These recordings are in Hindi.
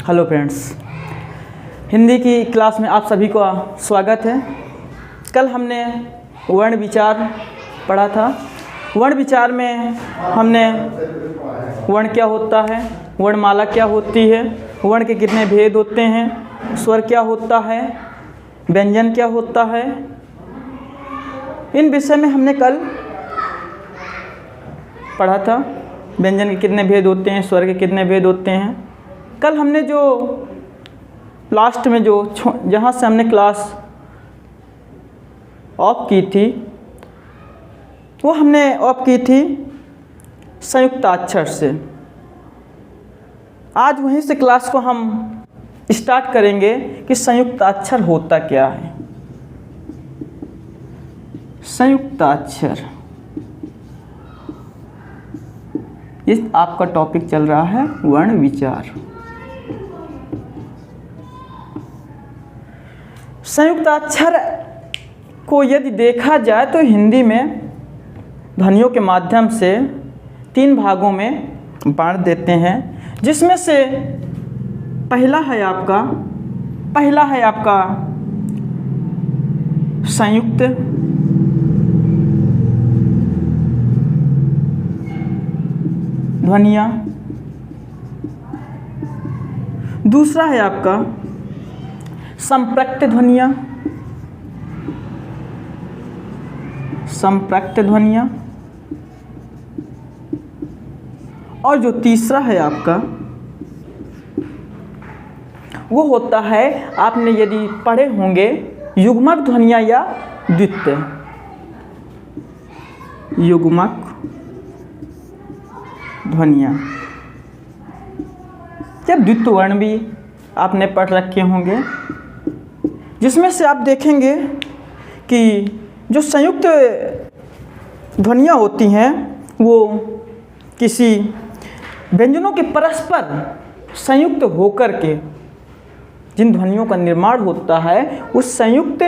हेलो फ्रेंड्स, हिंदी की क्लास में आप सभी का स्वागत है। कल हमने वर्ण विचार पढ़ा था। वर्ण विचार में हमने वर्ण क्या होता है, वर्णमाला क्या होती है, वर्ण के कितने भेद होते हैं, स्वर क्या होता है, व्यंजन क्या होता है, इन विषय में हमने कल पढ़ा था। व्यंजन के कितने भेद होते हैं, स्वर के कितने भेद होते हैं। कल हमने जो लास्ट में जहाँ से हमने क्लास ऑफ की थी वो हमने ऑफ की थी संयुक्ताक्षर से। आज वहीं से क्लास को हम स्टार्ट करेंगे कि संयुक्ताक्षर होता क्या है। संयुक्ताक्षर इस आपका टॉपिक चल रहा है वर्ण विचार। संयुक्ताक्षर को यदि देखा जाए तो हिंदी में ध्वनियों के माध्यम से 3 भागों में बांट देते हैं, जिसमें से पहला है आपका संयुक्त, ध्वनियाँ। दूसरा है आपका संपृक्त ध्वनियाँ, और जो तीसरा है आपका वो होता है, आपने यदि पढ़े होंगे, युग्मक ध्वनियाँ या द्वित्व। युग्मक ध्वनियाँ या द्वित्व वर्ण भी आपने पढ़ रखे होंगे, जिसमें से आप देखेंगे कि जो संयुक्त ध्वनियाँ होती हैं वो किसी व्यंजनों के परस्पर संयुक्त होकर के जिन ध्वनियों का निर्माण होता है उस संयुक्त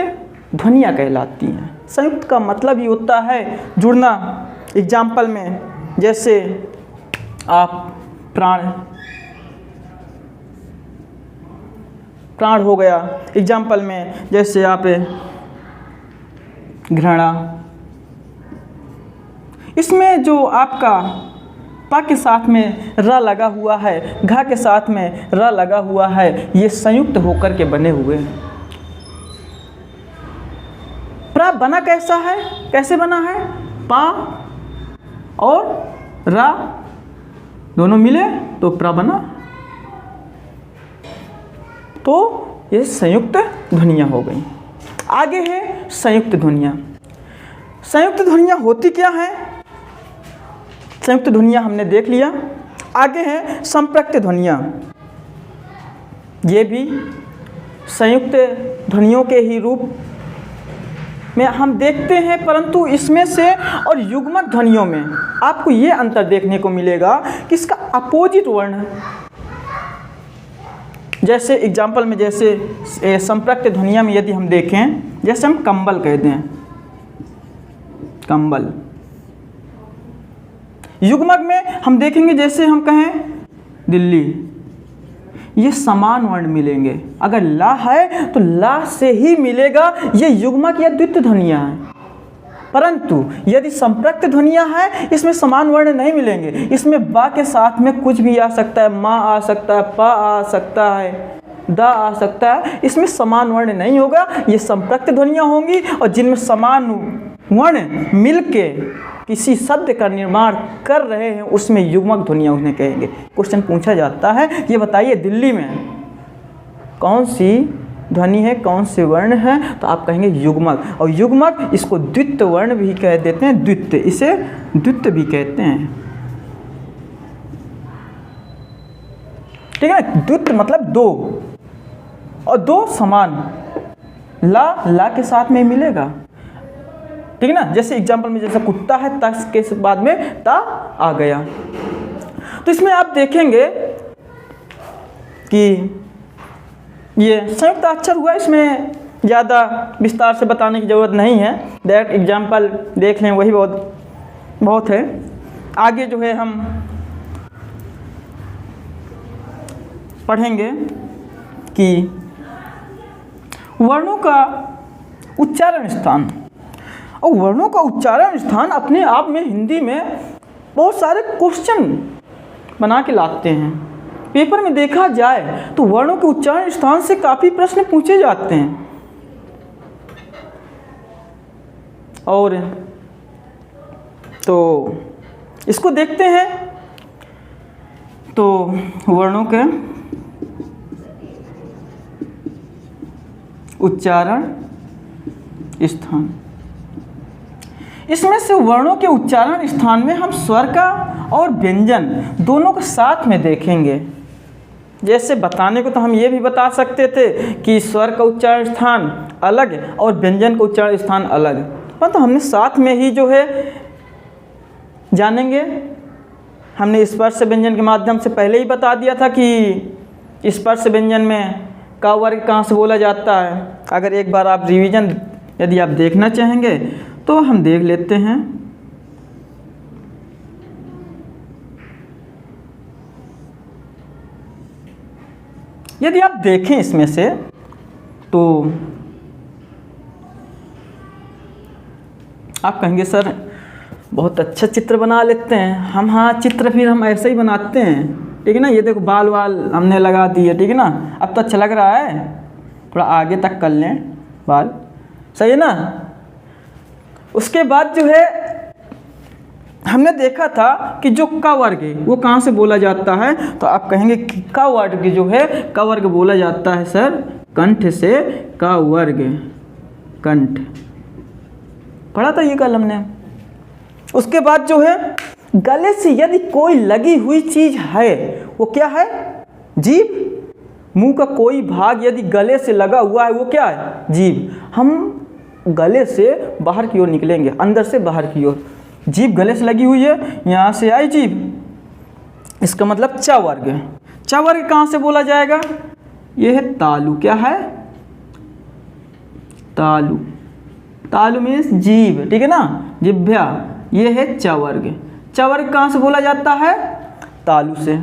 ध्वनियाँ कहलाती हैं। संयुक्त का मतलब ही होता है जुड़ना। एग्जाम्पल में जैसे आप प्राण हो गया। एग्जाम्पल में जैसे आप घृणा, इसमें जो आपका प के साथ में र लगा हुआ है, घ के साथ में र लगा हुआ है, ये संयुक्त होकर के बने हुए हैं। प्र बना कैसे बना है? पा और रा दोनों मिले तो प्र बना। तो ये संयुक्त ध्वनियाँ हो गई। आगे है संयुक्त ध्वनियाँ। संयुक्त ध्वनियाँ होती क्या है? संयुक्त ध्वनियाँ हमने देख लिया। आगे है संपृक्त ध्वनियाँ। ये भी संयुक्त ध्वनियों के ही रूप में हम देखते हैं, परंतु इसमें से और युग्मक ध्वनियों में आपको ये अंतर देखने को मिलेगा कि इसका अपोजिट वर्ण, जैसे एग्जाम्पल में जैसे संपृक्त ध्वनियाँ में यदि हम देखें, जैसे हम कंबल कहते हैं, कंबल। युग्मक में हम देखेंगे जैसे हम कहें दिल्ली, ये समान वर्ण मिलेंगे। अगर ला है तो ला से ही मिलेगा, ये युग्मक या द्वित्व ध्वनियाँ हैं। परंतु यदि संपृक्त ध्वनियाँ हैं, इसमें समान वर्ण नहीं मिलेंगे। इसमें बा के साथ में कुछ भी आ सकता है, माँ आ सकता है, पा आ सकता है, दा आ सकता है। इसमें समान वर्ण नहीं होगा, ये संपृक्त ध्वनियाँ होंगी। और जिनमें समान वर्ण मिलके किसी शब्द का निर्माण कर रहे हैं उसमें युग्मक ध्वनियाँ उन्हें कहेंगे। क्वेश्चन पूछा जाता है, ये बताइए दिल्ली में कौन सी ध्वनि है, कौन से वर्ण है? तो आप कहेंगे युग्मक। और युग्मक इसको द्वित्व वर्ण भी कह देते हैं, द्वित्व, इसे द्वित्व भी कहते हैं। ठीक है ना? द्वित्व मतलब दो, और दो समान, ला के साथ में मिलेगा। ठीक है ना? जैसे एग्जाम्पल में जैसे कुत्ता है, ता के बाद में ता आ गया। तो इसमें आप देखेंगे कि ये संयुक्त अक्षर हुआ। इसमें ज़्यादा विस्तार से बताने की ज़रूरत नहीं है, डायरेक्ट एग्जाम्पल देख लें वही बहुत है। आगे जो है हम पढ़ेंगे कि वर्णों का उच्चारण स्थान, और वर्णों का उच्चारण स्थान अपने आप में हिंदी में बहुत सारे क्वेश्चन बना के लाते हैं। पेपर में देखा जाए तो वर्णों के उच्चारण स्थान से काफ़ी प्रश्न पूछे जाते हैं। और तो इसको देखते हैं। तो वर्णों के उच्चारण स्थान, इसमें से वर्णों के उच्चारण स्थान में हम स्वर का और व्यंजन दोनों को साथ में देखेंगे। जैसे बताने को तो हम ये भी बता सकते थे कि स्वर का उच्चारण स्थान अलग और व्यंजन का उच्चारण स्थान अलग, परंतु हमने साथ में ही जो है जानेंगे। हमने स्पर्श व्यंजन के माध्यम से पहले ही बता दिया था कि स्पर्श व्यंजन में का वर्ग कहाँ से बोला जाता है। अगर एक बार आप रिवीजन यदि आप देखना चाहेंगे तो हम देख लेते हैं। यदि आप देखें इसमें से तो आप कहेंगे सर बहुत अच्छा चित्र बना लेते हैं हम। हाँ, चित्र फिर हम ऐसे ही बनाते हैं, ठीक है ना। ये देखो बाल वाल हमने लगा दिए, ठीक है ना। अब तो अच्छा लग रहा है, थोड़ा आगे तक कर लें बाल, सही है ना। उसके बाद जो है हमने देखा था कि जो क वर्ग है वो कहाँ से बोला जाता है, तो आप कहेंगे कि क वर्ग जो है क वर्ग बोला जाता है सर कंठ से। क वर्ग कंठ पढ़ा था ये कल हमने। उसके बाद जो है गले से यदि कोई लगी हुई चीज है वो क्या है, जीभ। मुंह का कोई भाग यदि गले से लगा हुआ है वो क्या है, जीभ। हम गले से बाहर की ओर निकलेंगे, अंदर से बाहर की ओर। जीभ गले से लगी हुई है, यहाँ से आई जीभ, इसका मतलब च वर्ग। च वर्ग कहाँ से बोला जाएगा, ये है तालु। क्या है, तालु। तालु मीन्स जीभ, ठीक है ना, जिह्वा। ये है च वर्ग। च वर्ग कहाँ से बोला जाता है, तालु से।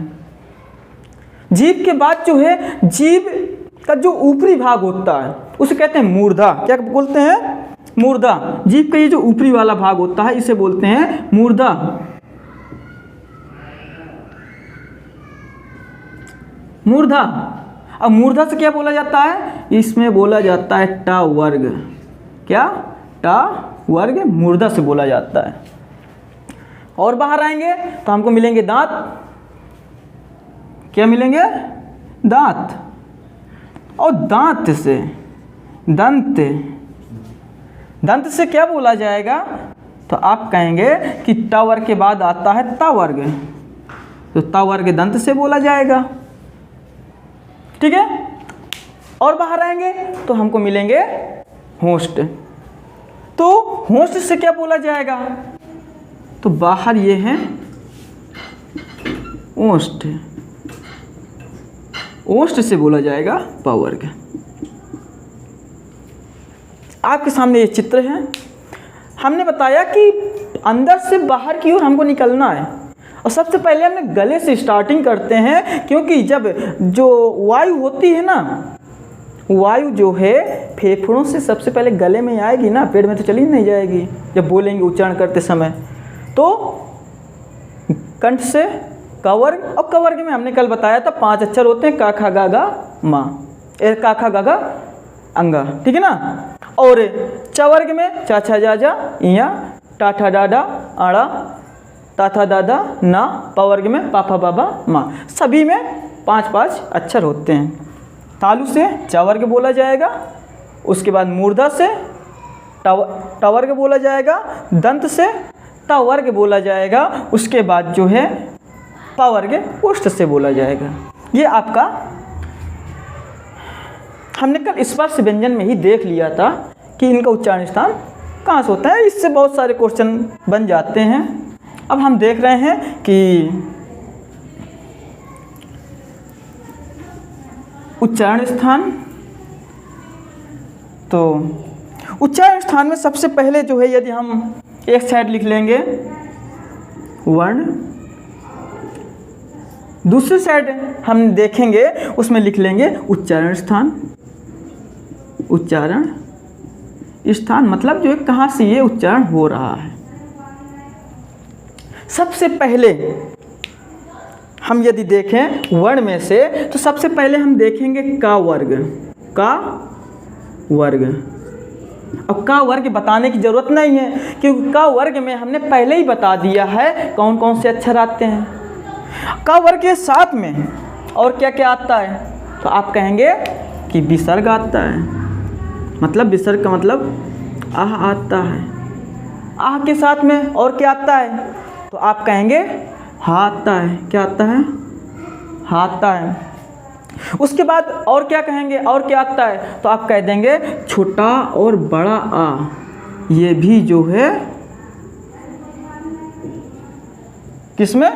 जीभ के बाद जो है जीभ का जो ऊपरी भाग होता है उसे कहते हैं मूर्धा। क्या बोलते हैं, मूर्धा। जीभ का ये जो ऊपरी वाला भाग होता है इसे बोलते हैं मूर्धा। मूर्धा। अब मूर्धा से क्या बोला जाता है, इसमें बोला जाता है ट वर्ग। क्या, ट वर्ग मूर्धा से बोला जाता है। और बाहर आएंगे तो हमको मिलेंगे दांत। क्या मिलेंगे, दांत। और दांत से दंत। दंत से क्या बोला जाएगा, तो आप कहेंगे कि ट वर्ग के बाद आता है त वर्ग, तो त वर्ग दंत से बोला जाएगा, ठीक है। और बाहर आएंगे तो हमको मिलेंगे होस्ट। तो होस्ट से क्या बोला जाएगा, तो बाहर ये है ओष्ठ। ओष्ठ से बोला जाएगा प वर्ग। आपके सामने ये चित्र है। हमने बताया कि अंदर से बाहर की ओर हमको निकलना है, और सबसे पहले हम गले से स्टार्टिंग करते हैं, क्योंकि जब जो वायु होती है ना, वायु जो है फेफड़ों से सबसे पहले गले में आएगी ना, पेट में तो चली नहीं जाएगी जब बोलेंगे उच्चारण करते समय। तो कंठ से क वर्ग, और क वर्ग में हमने कल बताया था 5 अक्षर होते हैं, का खा गा गा मा, का खा गा गा अंगा, ठीक है ना। और च वर्ग में चा छा जा जा इया, टा ठा डा डा आड़ा, ता था दादा ना। प वर्ग में पा फा बाबा मा। सभी में 5-5 अक्षर होते हैं। तालु से च वर्ग बोला जाएगा, उसके बाद मूर्धा से ट वर्ग बोला जाएगा, दंत से ट वर्ग बोला जाएगा, उसके बाद जो है प वर्ग ओष्ठ से बोला जाएगा। ये आपका हमने कल स्पर्श व्यंजन में ही देख लिया था कि इनका उच्चारण स्थान कहाँ से होता है। इससे बहुत सारे क्वेश्चन बन जाते हैं। अब हम देख रहे हैं कि उच्चारण स्थान। तो उच्चारण स्थान में सबसे पहले जो है यदि हम एक साइड लिख लेंगे वर्ण, दूसरी साइड हम देखेंगे, उसमें लिख लेंगे उच्चारण स्थान। उच्चारण स्थान मतलब जो है कहाँ से ये उच्चारण हो रहा है। सबसे पहले हम यदि देखें वर्ण में से, तो सबसे पहले हम देखेंगे का वर्ग। का वर्ग। अब का वर्ग बताने की ज़रूरत नहीं है, क्योंकि का वर्ग में हमने पहले ही बता दिया है कौन कौन से अक्षर आते हैं। का वर्ग के साथ में और क्या क्या आता है, तो आप कहेंगे कि विसर्ग आता है। मतलब विसर्ग का मतलब आह आता है। आह के साथ में और क्या आता है, तो आप कहेंगे हा आता है। क्या आता है, हा आता है। उसके बाद और क्या कहेंगे, और क्या आता है, तो आप कह देंगे छोटा और बड़ा आ, ये भी जो है किसमें,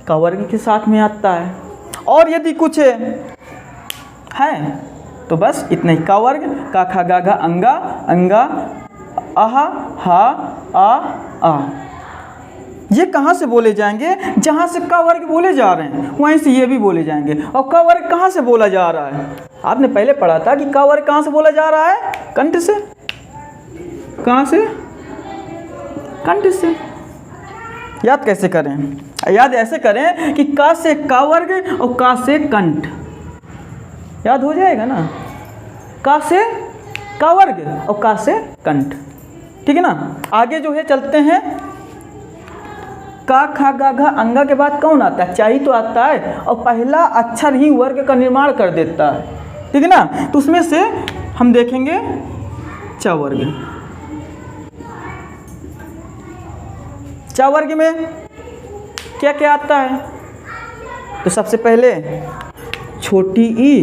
का वर्ग के साथ में आता है। और यदि कुछ है तो बस इतना ही, का वर्ग, का खा गा घा अंगा, अंगा आहा हा आ। ये कहाँ से बोले जाएंगे, जहाँ से का वर्ग बोले जा रहे हैं वहीं से ये भी बोले जाएंगे। और का वर्ग कहाँ से बोला जा रहा है, आपने पहले पढ़ा था कि का वर्ग कहाँ से बोला जा रहा है, कंठ से। कहाँ से, कंठ से। याद कैसे करें, याद ऐसे करें कि का से का वर्ग और का से कंठ, याद हो जाएगा ना। का से का वर्ग और का से कंठ, ठीक है ना। आगे जो है चलते हैं, का खा गा घा अंगा के बाद कौन आता है, चा ही तो आता है, और पहला अक्षर ही वर्ग का निर्माण कर देता है, ठीक है ना। तो उसमें से हम देखेंगे चा वर्ग। चा वर्ग में क्या क्या आता है, तो सबसे पहले छोटी ई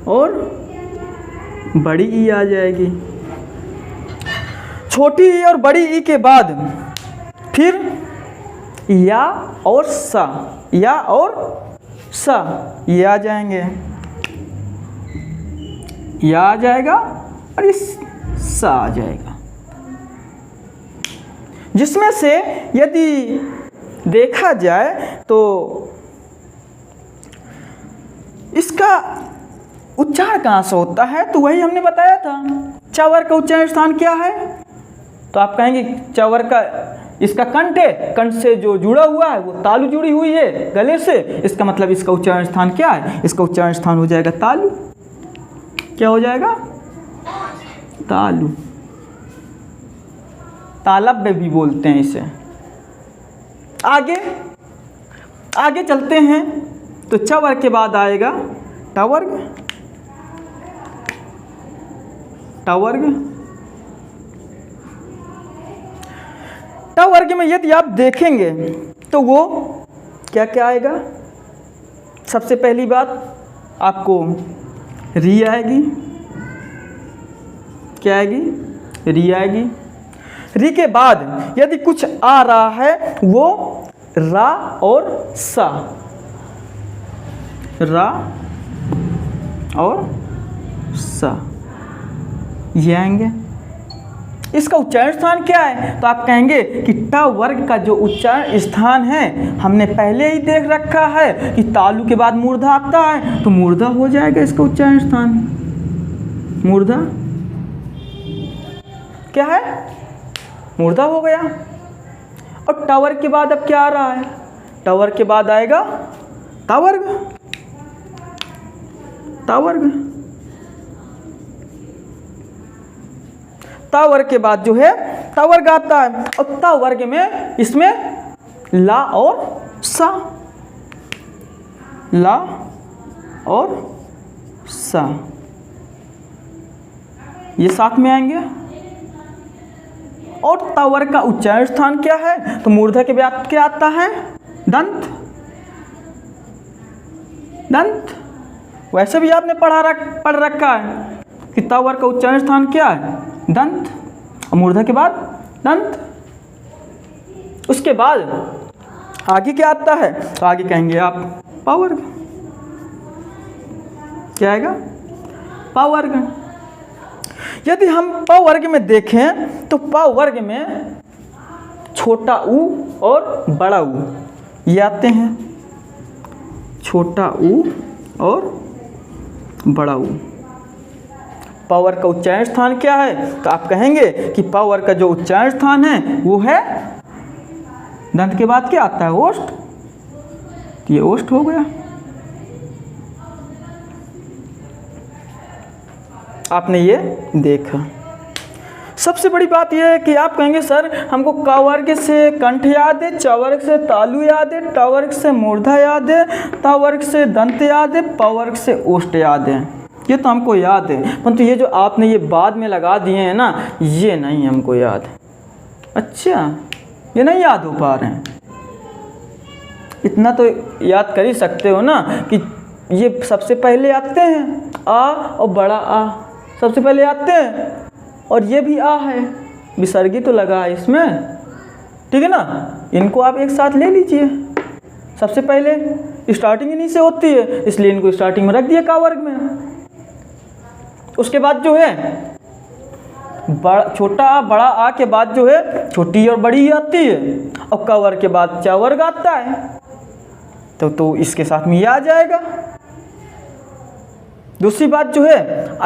और बड़ी ई आ जाएगी। छोटी ई और बड़ी ई के बाद फिर या और सा, या और सा ये आ जाएंगे, या आ जाएगा और इस सा आ जाएगा। जिसमें से यदि देखा जाए तो इसका उच्चारण कहाँ से होता है, तो वही हमने बताया था। चा वर्ग का उच्चारण स्थान क्या है, तो आप कहेंगे चा वर्ग का, इसका कंठ है, कंठ से जो जुड़ा हुआ है वो तालु जुड़ी हुई है गले से, इसका मतलब इसका उच्चारण स्थान क्या है, इसका उच्चारण स्थान हो जाएगा तालु। क्या हो जाएगा, तालु। तालव्य भी बोलते हैं इसे। आगे आगे चलते हैं, तो च वर्ग के बाद आएगा ट वर्ग। ट वर्ग, ट वर्ग में यदि आप देखेंगे तो वो क्या क्या आएगा। सबसे पहली बात आपको री आएगी। क्या आएगी, री आएगी। री के बाद यदि कुछ आ रहा है वो रा और सा, रा और सा ये आएंगे। इसका उच्चारण स्थान क्या है, तो आप कहेंगे कि ट वर्ग का जो उच्चारण स्थान है हमने पहले ही देख रखा है कि तालु के बाद मूर्धा आता है, तो मूर्धा हो जाएगा इसका उच्चारण स्थान। मूर्धा क्या है, मूर्धा हो गया। और ट वर्ग के बाद अब क्या आ रहा है, ट वर्ग के बाद आएगा ता वर्ग। ता वर्ग, ता वर्ग के बाद जो है ता वर्ग आता है, और ता वर्ग में इसमें ला और सा, ला और सा ये साथ में आएंगे। और ता वर्ग का उच्चारण स्थान क्या है, तो मूर्धा के बाद क्या आता है, दंत। दंत वैसे भी आपने पढ़ रखा है कि ता वर्ग का उच्चारण स्थान क्या है, दंत। और मूर्धा के बाद दंत। उसके बाद आगे क्या आता है, तो आगे कहेंगे आप पा वर्ग। क्या आएगा, पा वर्ग। यदि हम प वर्ग में देखें तो प वर्ग में छोटा ऊ और बड़ा ऊ ये आते हैं। छोटा ऊ और बड़ा ऊ। पावर का उच्चारण स्थान क्या है? तो आप कहेंगे कि पावर का जो उच्चारण स्थान है वो है, दंत के बाद क्या आता है? ओष्ठ। तो ये ओष्ठ हो गया। आपने ये देखा। सबसे बड़ी बात यह है कि आप कहेंगे सर हमको क वर्ग से कंठ याद है, च वर्ग से तालु याद है, ट वर्ग से मूर्धा याद है, त वर्ग से दंत याद है, प वर्ग से ओष्ठ याद है। ये तो हमको याद है, परंतु ये जो आपने ये बाद में लगा दिए हैं ना, ये नहीं हमको याद। अच्छा, ये नहीं याद हो पा रहे हैं। इतना तो याद कर ही सकते हो ना कि ये सबसे पहले आते हैं आ और बड़ा आ सबसे पहले आते हैं, और ये भी आ है, विसर्गी तो लगा है इसमें, ठीक है ना। इनको आप एक साथ ले लीजिए। सबसे पहले स्टार्टिंग इन्हीं से होती है, इसलिए इनको स्टार्टिंग में रख दिया का वर्ग में। उसके बाद जो है छोटा आ बड़ा आ के बाद जो है छोटी और बड़ी आती है, और क वर्ग के बाद च वर्ग आता है, तो इसके साथ में ये आ जाएगा। दूसरी बात जो है,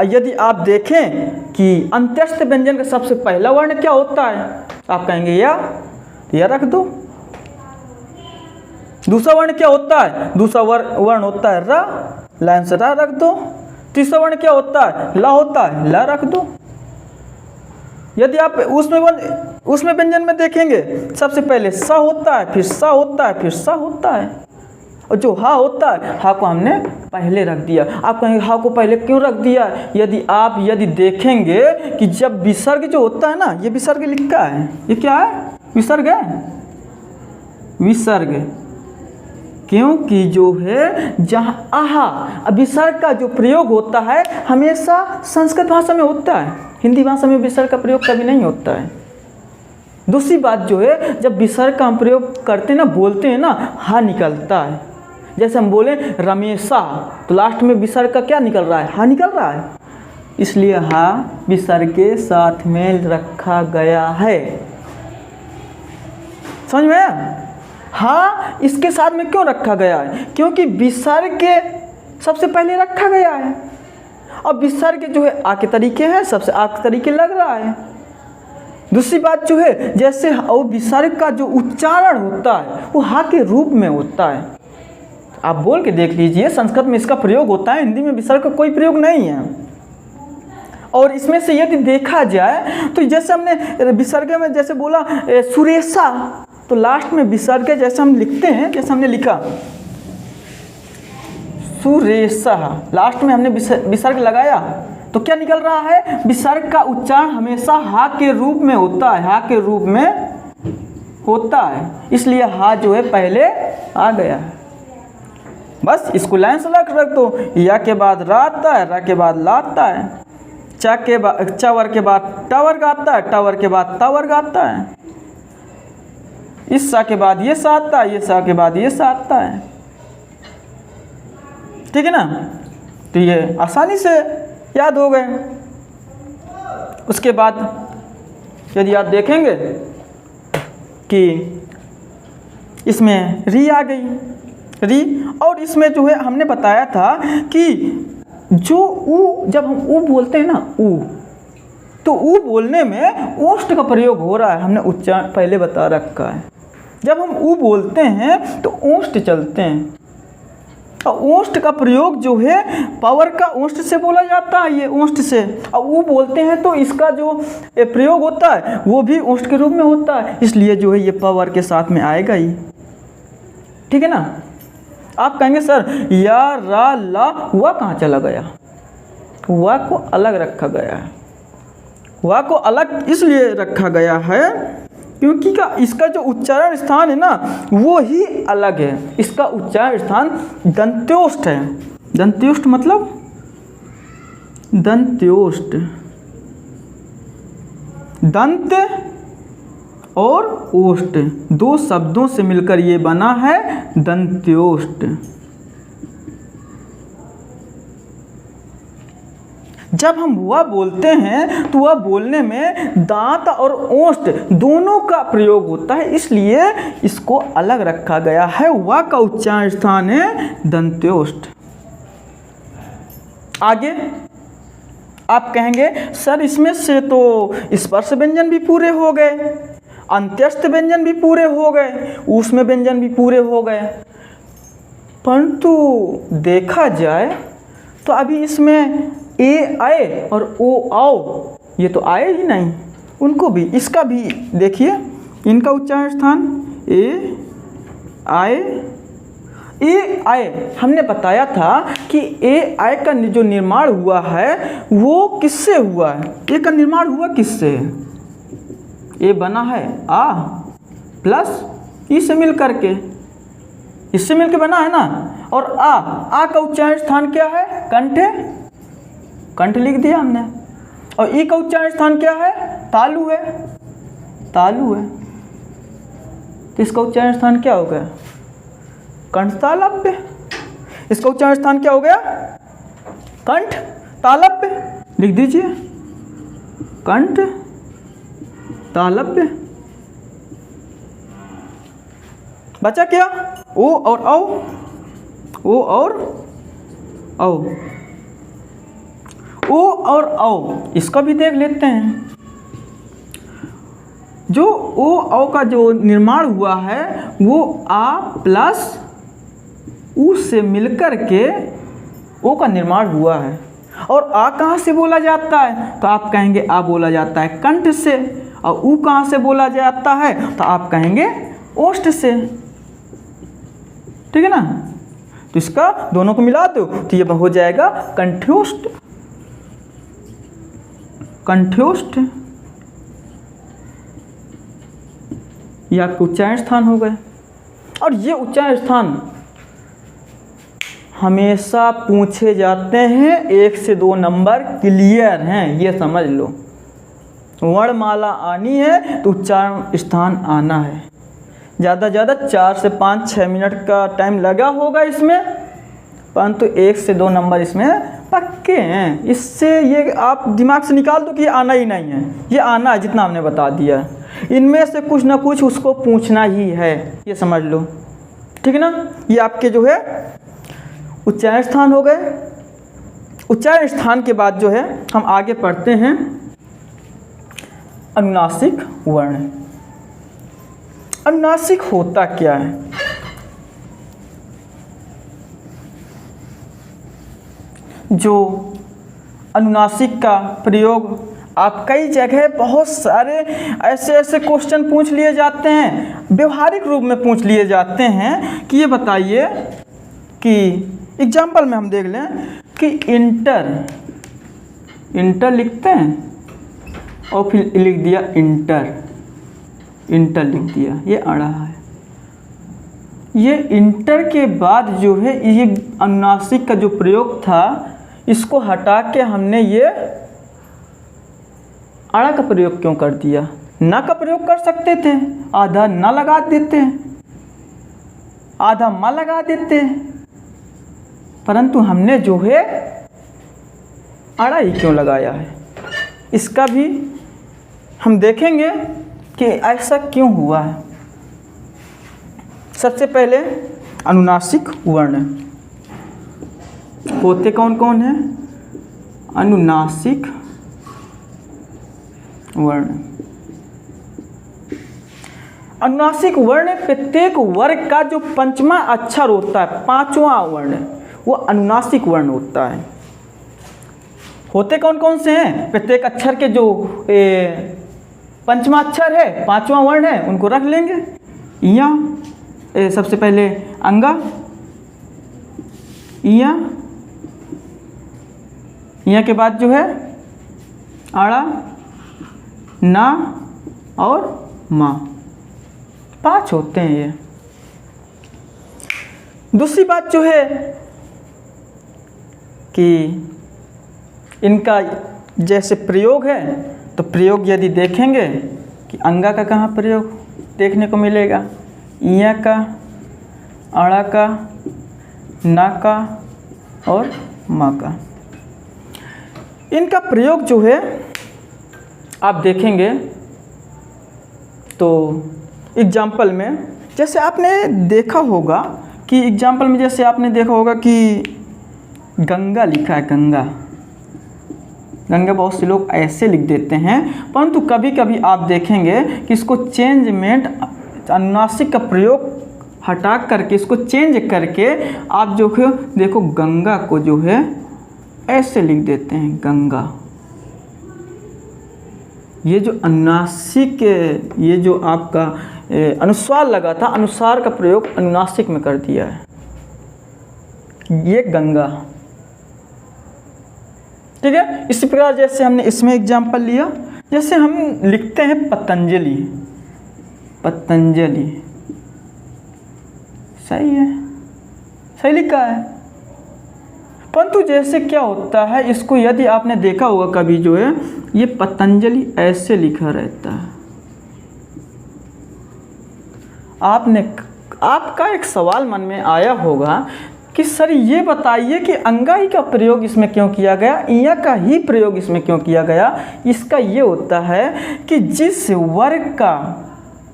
यदि आप देखें कि अंत्यस्थ व्यंजन का सबसे पहला वर्ण क्या होता है, आप कहेंगे या रख दो। दूसरा वर्ण क्या होता है? दूसरा वर्ण होता है रा, लाइन से रा रख दो। तीसरा वर्ण क्या होता है? ला होता है, ला रख दो। यदि आप उसमें व्यंजन में देखेंगे, सबसे पहले सा होता है, फिर सा होता है, फिर सा होता है, और जो हा होता है, हा को हमने पहले रख दिया। आप कहेंगे हा को पहले क्यों रख दिया? यदि देखेंगे कि जब विसर्ग जो होता है ना, ये विसर्ग लिखा है, ये क्या है? विसर्ग है, विसर्ग। क्योंकि जो है जहाँ आहा विसर्ग का जो प्रयोग होता है हमेशा संस्कृत भाषा में होता है, हिंदी भाषा में विसर्ग का प्रयोग कभी नहीं होता है। दूसरी बात जो है, जब विसर्ग का हम प्रयोग करते हैं ना, बोलते हैं ना, हा निकलता है। जैसे हम बोले रमेशा, तो लास्ट में विसर्ग का क्या निकल रहा है? हा निकल रहा है, इसलिए हा विसर्ग के साथ में रखा गया है। समझ में आया? हा इसके साथ में क्यों रखा गया है? क्योंकि विसर्ग के सबसे पहले रखा गया है, और विसर्ग जो है आ के तरीके हैं, सबसे आ के तरीके लग रहा है। दूसरी बात जो है, जैसे विसर्ग का जो उच्चारण होता है वो हा के रूप में होता है। आप बोल के देख लीजिए, संस्कृत में इसका प्रयोग होता है, हिंदी में विसर्ग का कोई प्रयोग नहीं है। और इसमें से यदि देखा जाए तो जैसे हमने विसर्ग में जैसे बोला सुरेशा, तो लास्ट में विसर्ग जैसे हम लिखते हैं, जैसे हमने लिखा सुरेशा, लास्ट में हमने विसर्ग लगाया, तो क्या निकल रहा है? विसर्ग का उच्चारण हमेशा हा के रूप में होता है, हा के रूप में होता है, इसलिए हा जो है पहले आ गया है। बस इसको लाइन से रख दो। या के बाद रा आता है, रा के बाद ला आता है, च वर्ग के बाद ट वर्ग आता है, ट वर्ग के बाद त वर्ग आता है, इस सा के बाद ये सा आता है, ये सा के बाद ये सा आता है, ठीक है ना। तो ये आसानी से याद हो गए। उसके बाद यदि आप देखेंगे कि इसमें री आ गई, री, और इसमें जो है हमने बताया था कि जो ऊ, जब हम ऊ बोलते हैं ना, ऊ, तो ऊ बोलने में ओष्ठ का प्रयोग हो रहा है, हमने उच्चारण पहले बता रखा है। जब हम ऊ बोलते हैं तो ओष्ठ चलते हैं, और ओष्ठ का प्रयोग जो है पावर का ओष्ठ से बोला जाता है, ये ओष्ठ से, और ऊ बोलते हैं तो इसका जो प्रयोग होता है वो भी ओष्ठ के रूप में होता है, इसलिए जो है ये पावर के साथ में आएगा ही, ठीक है ना। आप कहेंगे सर या रा ला हुआ कहाँ चला गया? हुआ को अलग रखा गया है। हुआ को अलग इसलिए रखा गया है क्योंकि इसका जो उच्चारण स्थान है ना वो ही अलग है। इसका उच्चारण स्थान दंत्योष्ठ है। दंत्योष्ठ मतलब दंत्योष्ठ, दंत और ओष्ठ दो शब्दों से मिलकर ये बना है दंत्योष्ठ। जब हम वह बोलते हैं तो वह बोलने में दांत और ओष्ठ दोनों का प्रयोग होता है, इसलिए इसको अलग रखा गया है। वह का उच्चारण स्थान है दंत्योष्ठ। आगे आप कहेंगे सर इसमें से तो स्पर्श व्यंजन भी पूरे हो गए, अंत्यस्थ व्यंजन भी पूरे हो गए, ऊष्म व्यंजन भी पूरे हो गए, परंतु देखा जाए तो अभी इसमें ए आए और ओ आओ ये तो आए ही नहीं, उनको भी, इसका भी देखिए इनका उच्चारण स्थान ए आए। ए आए हमने बताया था कि ए आए का जो निर्माण हुआ है वो किससे हुआ है? ए का निर्माण हुआ किससे? ए बना है आ प्लस ई से मिल करके, इससे मिलकर बना है ना। और आ का उच्चारण स्थान क्या है? कंठ है, कंठ लिख दिया हमने। और ई का उच्चारण स्थान क्या है? तालु है, तालु है। तो इसका उच्चारण स्थान क्या हो गया? कंठ तालव्य। इसका उच्चारण स्थान क्या हो गया? कंठ तालव्य। लिख दीजिए कंठ तालव्य। बचा क्या? ओ और औ, ओ और औ, ओ और औ। इसका भी देख लेते हैं। जो ओ औ का जो निर्माण हुआ है वो आ प्लस ऊ से मिलकर के ओ का निर्माण हुआ है। और आ कहाँ से बोला जाता है? तो आप कहेंगे आ बोला जाता है कंठ से। और ऊ कहाँ से बोला जाता है? तो आप कहेंगे ओष्ठ से। ठीक है ना? तो इसका दोनों को मिला दो तो ये हो जाएगा कंठ्योष्ठ। कंठ्योष्ठ ये आपके उच्चारण स्थान हो गए। और ये उच्चारण स्थान हमेशा पूछे जाते हैं, 1 से 2 नंबर क्लियर हैं, ये समझ लो। वर्णमाला आनी है तो उच्चारण स्थान आना है। ज़्यादा ज़्यादा 4 से 5-6 मिनट का टाइम लगा होगा इसमें, परंतु 1 से 2 नंबर इसमें पक्के हैं। इससे ये आप दिमाग से निकाल दो कि ये आना ही नहीं है, ये आना है जितना हमने बता दिया है। इनमें से कुछ ना कुछ उसको पूछना ही है, ये समझ लो। ठीक है ना? ये आपके जो है उच्चारण स्थान हो गए। उच्चारण स्थान के बाद जो है हम आगे पढ़ते हैं अनुनासिक वर्ण। अनुनासिक होता क्या है? जो अनुनासिक का प्रयोग आप कई जगह बहुत सारे ऐसे क्वेश्चन पूछ लिए जाते हैं, व्यवहारिक रूप में पूछ लिए जाते हैं कि ये बताइए कि एग्जाम्पल में हम देख लें कि इंटर, इंटर लिखते हैं और फिर लिख दिया इंटर, इंटर लिख दिया, ये अड़ा है। ये इंटर के बाद जो है ये अनुनासिक का जो प्रयोग था इसको हटा के हमने ये अड़ा का प्रयोग क्यों कर दिया? ना का प्रयोग कर सकते थे, आधा ना लगा देते, आधा मा लगा देते, परंतु हमने जो है अड़ा ही क्यों लगाया है? इसका भी हम देखेंगे कि ऐसा क्यों हुआ है। सबसे पहले अनुनासिक वर्ण होते कौन कौन है? अनुनासिक वर्ण। अनुनासिक वर्ण प्रत्येक वर्ग का जो पंचमा अक्षर होता है, 5वां वर्ण, वो अनुनासिक वर्ण होता है। होते कौन कौन से हैं? प्रत्येक अक्षर के जो पंचमा अक्षर है, 5वां वर्ण है, उनको रख लेंगे। इया सबसे पहले अंगा, इया, इया के बाद जो है आड़ा, ना और मा, 5 होते हैं ये। दूसरी बात जो है कि इनका जैसे प्रयोग है, तो प्रयोग यदि देखेंगे कि अंगा का कहाँ प्रयोग देखने को मिलेगा, इया का, आड़ा का, ना का और मा का। इनका प्रयोग जो है आप देखेंगे तो एग्जाम्पल में, जैसे आपने देखा होगा कि एग्जाम्पल में जैसे आपने देखा होगा कि गंगा लिखा है, गंगा, गंगा बहुत से लोग ऐसे लिख देते हैं, परंतु कभी कभी आप देखेंगे कि इसको चेंजमेंट, अनुनासिक का प्रयोग हटा करके इसको चेंज करके आप जो है देखो गंगा को जो है ऐसे लिख देते हैं, गंगा। ये जो अनुनासिक, ये जो आपका अनुस्वार लगा था, अनुस्वार का प्रयोग अनुनासिक में कर दिया है, ये गंगा। ठीक है। इसी प्रकार जैसे हमने इसमें एग्जाम्पल लिया, जैसे हम लिखते हैं पतंजलि, पतंजलि, सही है, सही लिखा है, परंतु जैसे क्या होता है, इसको यदि आपने देखा होगा कभी जो है ये पतंजलि ऐसे लिखा रहता है। आपका एक सवाल मन में आया होगा कि सर ये बताइए कि अंगाई का प्रयोग इसमें क्यों किया गया, इया का ही प्रयोग इसमें क्यों किया गया। इसका ये होता है कि जिस वर्ग का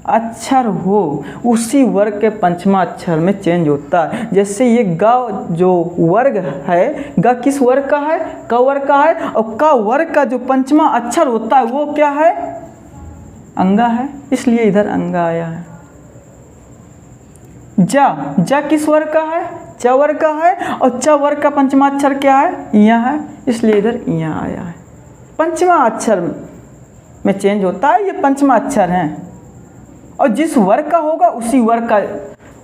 अक्षर हो उसी वर्ग के पंचमा अक्षर में चेंज होता है। जैसे ये ग जो वर्ग है, ग किस वर्ग का है, क वर्ग का है, और क वर्ग का जो पंचमा अक्षर होता है वो क्या है, अंगा है, इसलिए इधर अंगा आया है। जा किस वर्ग का है, च वर्ग का है, और च वर्ग का पंचमा अक्षर क्या है, इया है, इसलिए इधर इया आया है। पंचमा अक्षर में चेंज होता है, ये पंचमा अक्षर हैं, और जिस वर्ग का होगा उसी वर्ग का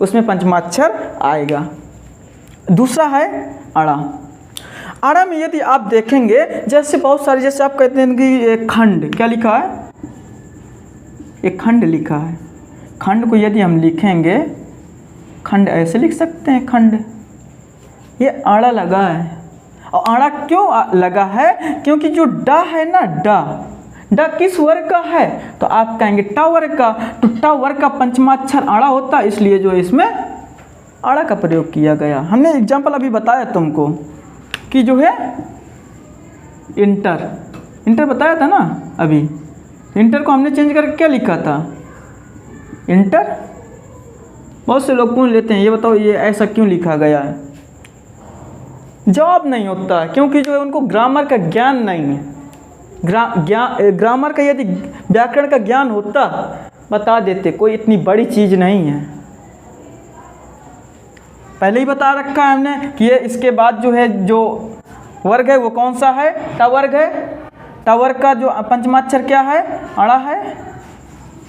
उसमें पंचमा अक्षर आएगा। दूसरा है अड़ा। अड़ा में यदि आप देखेंगे जैसे बहुत सारे, जैसे आप कहते हैं कि खंड, क्या लिखा है, एक खंड लिखा है, खंड को यदि हम लिखेंगे, खंड ऐसे लिख सकते हैं, खंड, ये आड़ा लगा है। और आड़ा क्यों लगा है, क्योंकि जो डा है ना, डा किस वर्ग का है, तो आप कहेंगे टा वर्ग का, तो टा वर्ग का पंचमा अक्षर आड़ा होता है, इसलिए जो इसमें आड़ा का प्रयोग किया गया। हमने एग्जाम्पल अभी बताया तुमको कि जो है इंटर बताया था ना अभी, इंटर को हमने चेंज करके क्या लिखा था, इंटर। बहुत से लोग पूछ लेते हैं ये बताओ ये ऐसा क्यों लिखा गया है, जवाब नहीं होता है, क्योंकि जो है उनको ग्रामर का ज्ञान नहीं है। ग्रामर का यदि व्याकरण का ज्ञान होता बता देते, कोई इतनी बड़ी चीज़ नहीं है, पहले ही बता रखा है हमने कि ये इसके बाद जो है जो वर्ग है वो कौन सा है, टा वर्ग है, टा वर्ग का जो पंचमाक्षर क्या है, अड़ा है,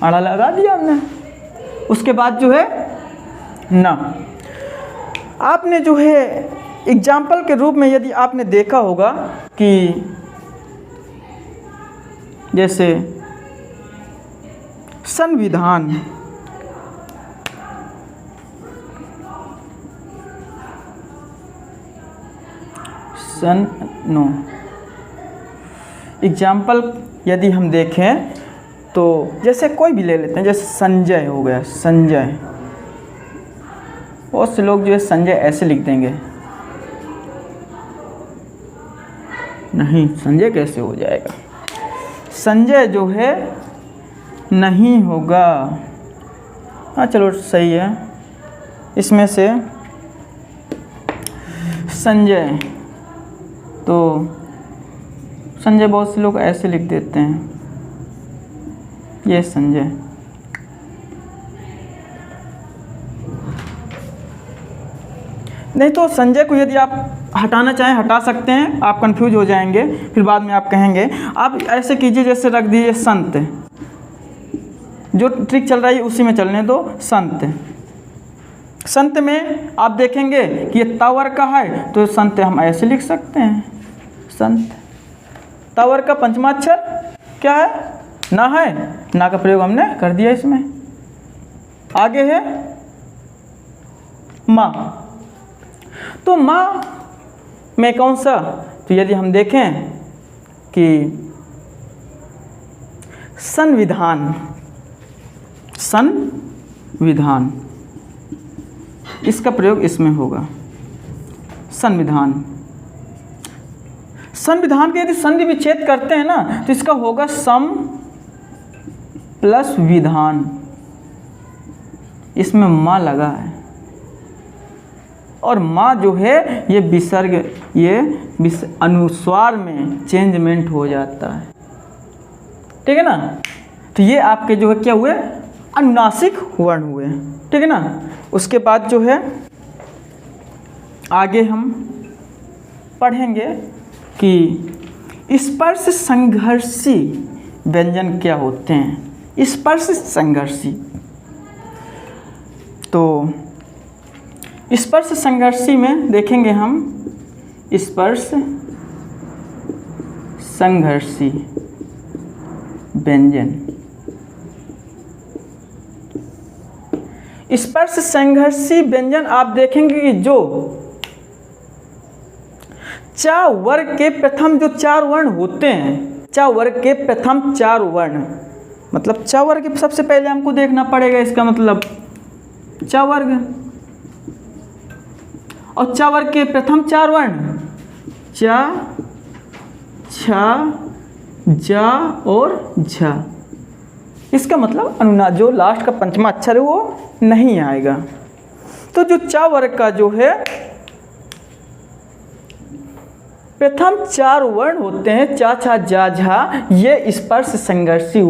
अड़ा लगा दिया हमने। उसके बाद जो है ना, आपने जो है एग्जाम्पल के रूप में यदि आपने देखा होगा कि जैसे संविधान, एग्जाम्पल यदि हम देखें तो जैसे कोई भी ले लेते हैं, जैसे संजय हो गया, संजय, बहुत से लोग जो है संजय ऐसे लिख देंगे, नहीं संजय कैसे हो जाएगा, संजय जो है नहीं होगा। हाँ चलो सही है, इसमें से संजय, तो संजय बहुत से लोग ऐसे लिख देते हैं, ये संजय, नहीं तो संजय को यदि आप हटाना चाहें हटा सकते हैं, आप कंफ्यूज हो जाएंगे, फिर बाद में आप कहेंगे। आप ऐसे कीजिए जैसे रख दीजिए संत, जो ट्रिक चल रही है उसी में चलने दो, संत। संत में आप देखेंगे कि ये तावर का है, तो संत हम ऐसे लिख सकते हैं, संत। तावर का पंचमाक्षर क्या है, ना है, ना का प्रयोग हमने कर दिया इसमें। आगे है माँ, तो माँ में कौन सा, तो यदि हम देखें कि संविधान, संविधान, इसका प्रयोग इसमें होगा, संविधान। संविधान के यदि संधि विच्छेद करते हैं ना तो इसका होगा सम प्लस विधान, इसमें माँ लगा है और माँ जो है ये विसर्ग, ये अनुस्वार में चेंजमेंट हो जाता है, ठीक है ना। तो ये आपके जो है क्या हुए, अनुनासिक वर्ण हुए, ठीक है ना। उसके बाद जो है आगे हम पढ़ेंगे कि स्पर्श संघर्षी व्यंजन क्या होते हैं। स्पर्श संघर्षी, तो स्पर्श संघर्षी में देखेंगे हम स्पर्श संघर्षी व्यंजन। स्पर्श संघर्षी व्यंजन आप देखेंगे कि जो चा वर्ग के प्रथम जो 4 वर्ण होते हैं, चा वर्ग के प्रथम 4 वर्ण, मतलब चा वर्ग सबसे पहले हमको देखना पड़ेगा, इसका मतलब चा वर्ग, और चा वर्ग के प्रथम 4 वर्ण चा, छा, जा और झा, इसका मतलब अनुनाद जो लास्ट का पंचमा अक्षर है वो नहीं आएगा। तो जो चा वर्ग का जो है प्रथम 4 वर्ण होते हैं, चा, छा, जा, झा, ये स्पर्श संघर्षी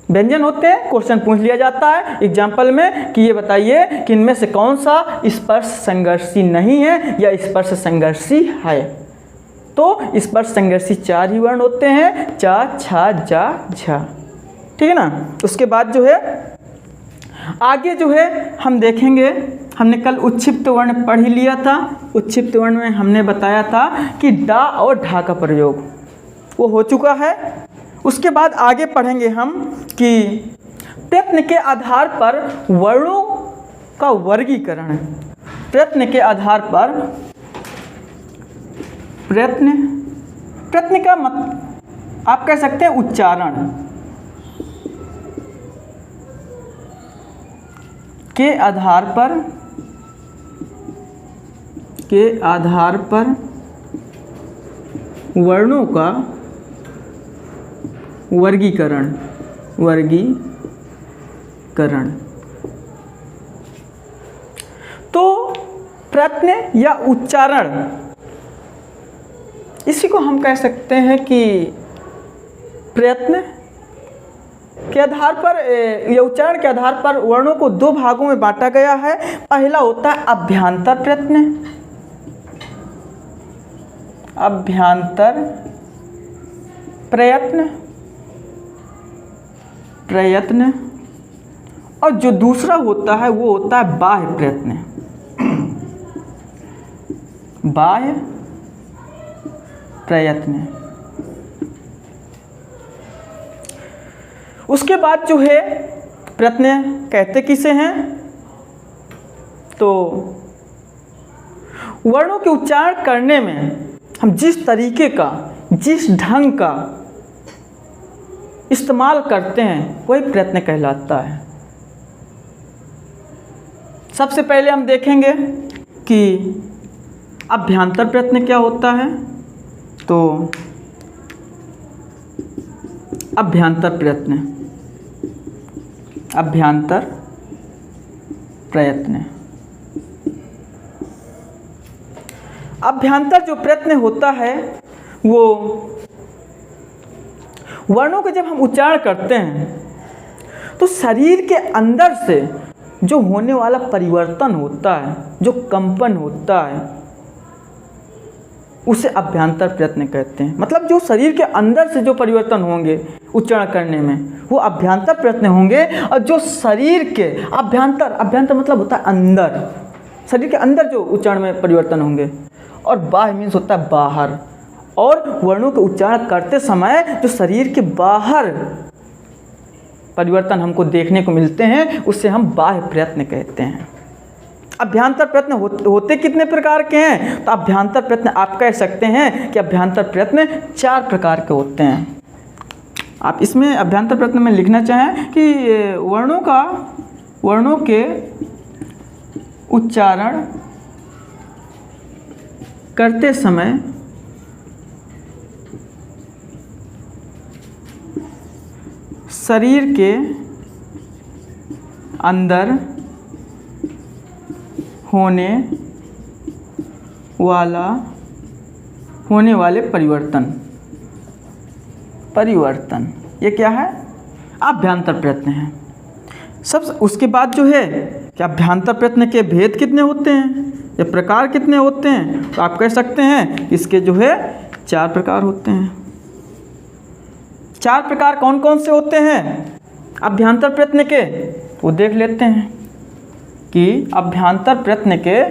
व्यंजन होते हैं। क्वेश्चन पूछ लिया जाता है एग्जाम्पल में कि ये बताइए कि इनमें से कौन सा स्पर्श संघर्षी नहीं है या स्पर्श संघर्षी है। तो स्पर्श संघर्षी 4 ही वर्ण होते हैं, चा, छा, जा, झा, ठीक है ना। उसके बाद जो है आगे जो है हम देखेंगे, हमने कल उच्छिप्त वर्ण पढ़ ही लिया था। उच्छिप्त वर्ण में हमने बताया था कि डा और ढा का प्रयोग वो हो चुका है। उसके बाद आगे पढ़ेंगे हम कि प्रयत्न के आधार पर वर्णों का वर्गीकरण। प्रयत्न के आधार पर प्रयत्न का मत आप कह सकते हैं उच्चारण के आधार पर वर्णों का वर्गीकरण। तो प्रयत्न या उच्चारण, इसी को हम कह सकते हैं कि प्रयत्न के आधार पर या उच्चारण के आधार पर वर्णों को 2 भागों में बांटा गया है। पहला होता है अभ्यांतर प्रयत्न, अभ्यांतर प्रयत्न, और जो दूसरा होता है वो होता है बाह्य प्रयत्न। बाह्य प्रयत्न। उसके बाद जो है प्रयत्न कहते किसे हैं, तो वर्णों के उच्चारण करने में हम जिस तरीके का, जिस ढंग का इस्तेमाल करते हैं वही प्रयत्न कहलाता है। सबसे पहले हम देखेंगे कि अभ्यांतर प्रयत्न क्या होता है। तो अभ्यांतर प्रयत्न, अभ्यांतर जो प्रयत्न होता है वो वर्णों के जब हम उच्चारण करते हैं तो शरीर के अंदर से जो होने वाला परिवर्तन होता है, जो कंपन होता है, उसे अभ्यांतर प्रयत्न कहते हैं। मतलब जो शरीर के अंदर से जो परिवर्तन होंगे उच्चारण करने में वो अभ्यांतर प्रयत्न होंगे। और जो शरीर के अभ्यांतर मतलब होता है अंदर, शरीर के अंदर जो उच्चारण में परिवर्तन होंगे, और बाह्य मीन्स होता है बाहर। और वर्णों के उच्चारण करते समय जो शरीर के बाहर परिवर्तन हमको देखने को मिलते हैं उसे हम बाह्य प्रयत्न कहते हैं। अभ्यांतर प्रयत्न होते कितने प्रकार के हैं, तो अभ्यांतर प्रयत्न आप कह सकते हैं कि अभ्यांतर प्रयत्न 4 प्रकार के होते हैं। आप इसमें अभ्यांतर प्रयत्न में लिखना चाहें कि वर्णों के उच्चारण करते समय शरीर के अंदर होने वाले परिवर्तन ये क्या है? अभ्यांतर प्रयत्न है। सब उसके बाद जो है कि अभ्यांतर प्रयत्न के भेद कितने होते हैं या प्रकार कितने होते हैं? तो आप कह सकते हैं कि इसके जो है 4 प्रकार होते हैं। 4 प्रकार कौन कौन से होते हैं अभ्यांतर प्रयत्न के? वो देख लेते हैं कि अभ्यांतर प्रयत्न के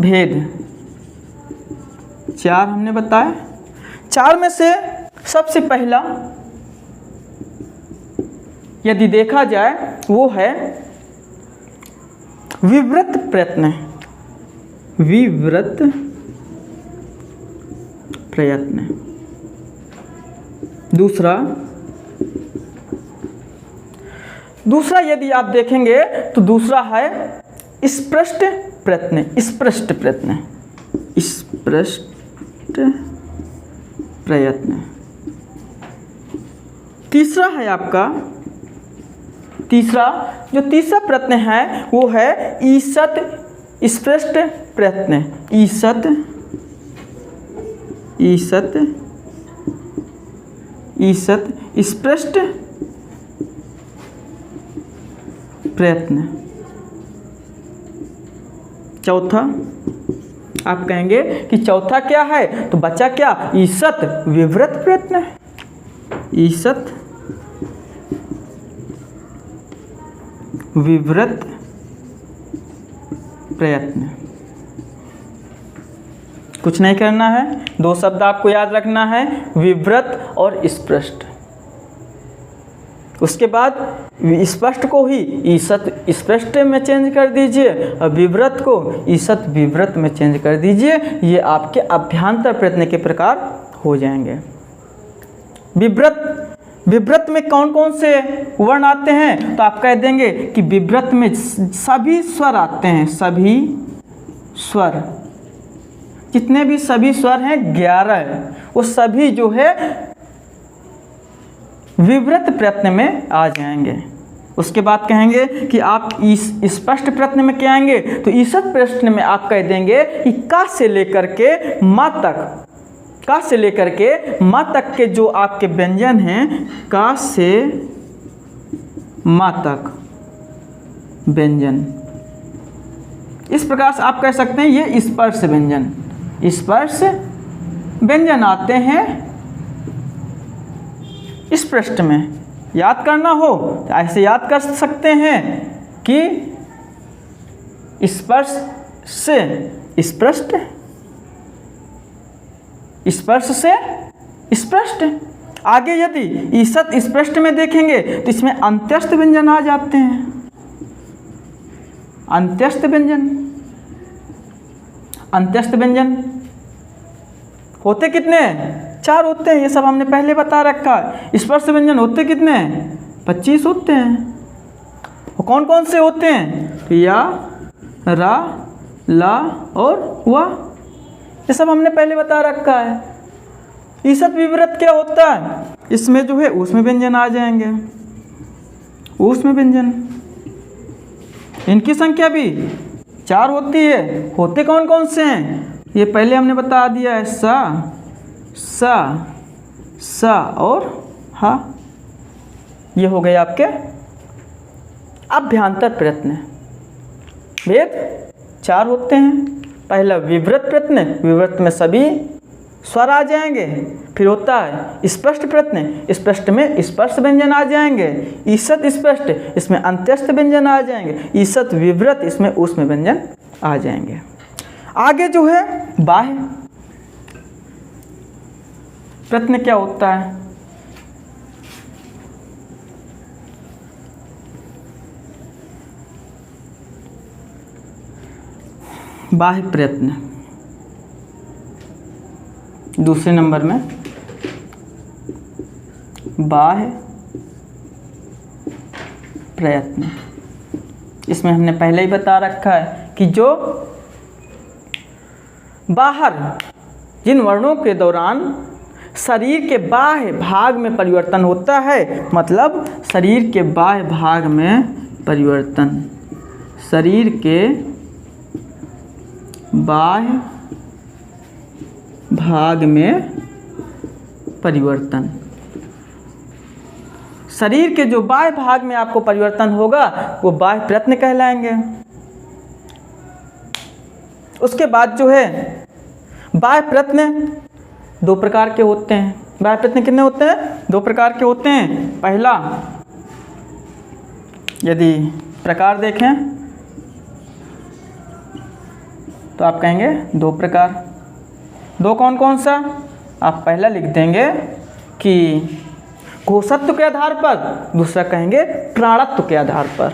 भेद 4 हमने बताए। 4 में से सबसे पहला यदि देखा जाए वो है विवृत प्रयत्न। विवृत प्रयत्न। दूसरा यदि आप देखेंगे तो दूसरा है स्पष्ट प्रयत्न। स्पष्ट प्रयत्न। स्पष्ट प्रयत्न। तीसरा है आपका तीसरा प्रयत्न है वो है ईषत् स्पष्ट प्रयत्न। ईषत् स्पष्ट प्रयत्न। चौथा आप कहेंगे कि चौथा क्या है? तो बचा क्या? ईषत् विवृत प्रयत्न। ईषत् विवृत प्रयत्न। कुछ नहीं करना है, 2 शब्द आपको याद रखना है, विवृत और स्पष्ट। उसके बाद स्पष्ट को ही ईषत् स्पष्ट में चेंज कर दीजिए और विवृत को ईषत् विवृत में चेंज कर दीजिए। ये आपके अभ्यांतर प्रयत्न के प्रकार हो जाएंगे। विवृत में कौन कौन से वर्ण आते हैं? तो आप कह देंगे कि विवृत में सभी स्वर आते हैं। सभी स्वर, जितने भी सभी स्वर हैं 11, वो सभी जो है विवृत प्रयत्न में आ जाएंगे। उसके बाद कहेंगे कि आप स्पष्ट प्रयत्न में क्या आएंगे? तो ईषत् प्रयत्न में आप कह देंगे कि का से लेकर के माँ तक, का से लेकर के माँ तक के जो आपके व्यंजन हैं, का से माँ तक व्यंजन, इस प्रकार से आप कह सकते हैं ये स्पर्श व्यंजन। स्पर्श व्यंजन आते हैं इस पृष्ठ में। याद करना हो तो ऐसे याद कर सकते हैं कि स्पर्श से स्पष्ट, स्पर्श से स्पष्ट। आगे यदि ईषत् स्पष्ट में देखेंगे तो इसमें अंत्यस्थ व्यंजन आ जाते हैं। अंत्यस्थ व्यंजन, अंत्यस्थ व्यंजन होते कितने? 4 होते हैं। ये सब हमने पहले बता रखा है। स्पर्श व्यंजन होते कितने? 25 होते हैं। और कौन कौन से होते हैं? तो या, रा, ला और वा, ये सब हमने पहले बता रखा है। ईषत् विवृत क्या होता है? इसमें जो है ऊष्म व्यंजन आ जाएंगे। ऊष्म व्यंजन, इनकी संख्या भी 4 होती है। होते कौन कौन से हैं? ये पहले हमने बता दिया है। सा और हा। ये हो गए आपके अभ्यांतर प्रयत्न। भेद 4 होते हैं। पहला विवृत प्रयत्न, विवृत में सभी स्वर आ जाएंगे। फिर होता है स्पष्ट प्रयत्न, स्पष्ट में स्पर्श व्यंजन आ जाएंगे। ईषत् स्पष्ट, इसमें अंत्यस्थ व्यंजन आ जाएंगे। ईषत् विवृत, इसमें ऊष्म व्यंजन आ जाएंगे। आगे जो है बाह्य प्रयत्न क्या होता है? बाह्य प्रयत्न दूसरे नंबर में, बाह्य प्रयत्न। इसमें हमने पहले ही बता रखा है कि जो बाहर जिन वर्णों के दौरान शरीर के बाह्य भाग में परिवर्तन होता है, मतलब शरीर के बाह्य भाग में परिवर्तन, शरीर के बाह्य भाग में परिवर्तन, शरीर के जो बाह्य भाग में आपको परिवर्तन होगा वो बाह्य प्रत्न कहलाएंगे। उसके बाद जो है बाह्य प्रत्न 2 प्रकार के होते हैं। बाह्य प्रत्न कितने होते हैं? 2 प्रकार के होते हैं। पहला, यदि प्रकार देखें तो आप कहेंगे 2 प्रकार। 2 कौन कौन सा? आप पहला लिख देंगे कि घोषत्व के आधार पर, दूसरा कहेंगे प्राणत्व के आधार पर।